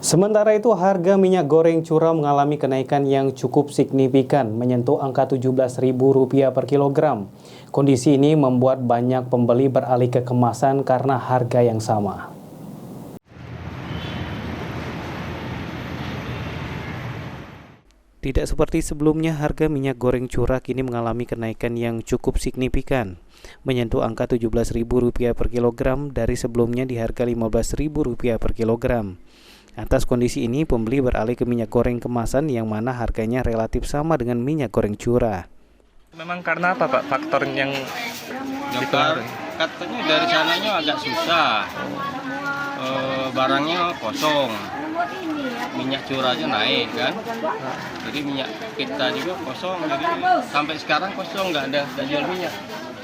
Sementara itu, harga minyak goreng curah mengalami kenaikan yang cukup signifikan, menyentuh angka Rp17.000 per kilogram. Kondisi ini membuat banyak pembeli beralih ke kemasan karena harga yang sama. Tidak seperti sebelumnya, harga minyak goreng curah kini mengalami kenaikan yang cukup signifikan, menyentuh angka Rp17.000 per kilogram dari sebelumnya di harga Rp15.000 per kilogram. Atas kondisi ini, pembeli beralih ke minyak goreng kemasan yang mana harganya relatif sama dengan minyak goreng curah. Memang karena apa Pak faktor yang dipengaruhi? Katanya dari sananya agak susah, barangnya kosong, minyak curahnya naik kan, jadi minyak kita juga kosong, jadi sampai sekarang kosong, nggak jual minyak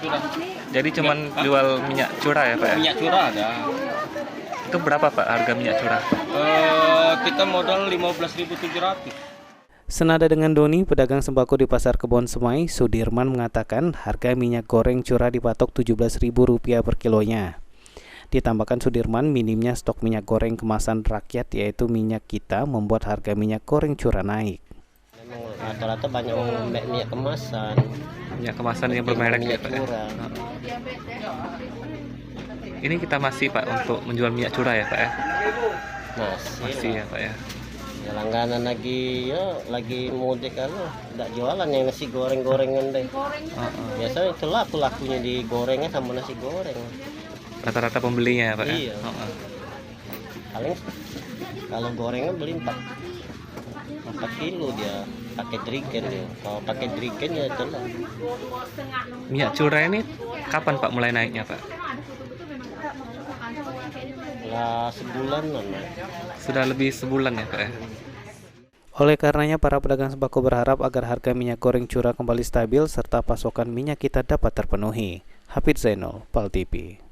curah. Jadi cuman jual minyak curah ya Pak ya? Minyak curah ada. Itu berapa Pak harga minyak curah? Kita modal 15.700. Senada dengan Doni, pedagang sembako di Pasar Kebon Semai, Sudirman mengatakan harga minyak goreng curah dipatok Rp17.000 per kilonya. Ditambahkan Sudirman, minimnya stok minyak goreng kemasan rakyat yaitu minyak kita membuat harga minyak goreng curah naik. Memang rata-rata banyak minyak kemasan. Minyak kemasan yang bermerek ya Pak ya? Ini kita masih Pak untuk menjual minyak curah ya Pak ya? Masih ya Pak ya? Ya langganan lagi mudik kalau tidak jualan yang nasi goreng-gorengan deh. Biasanya itu laku-lakunya di gorengnya sama nasi goreng. Rata-rata pembelinya ya Pak ya? Iya. Paling kalau gorengnya beli 4 kilo dia pakai jerigen dia. Kalau pakai jerigen ya itulah. Minyak curah ini kapan Pak mulai naiknya Pak? Ya sebulanan. Sudah lebih sebulan ya Pak ya? Oleh karenanya, para pedagang sembako berharap agar harga minyak goreng curah kembali stabil serta pasokan minyak kita dapat terpenuhi. Hafidz Zainul, PAL TV.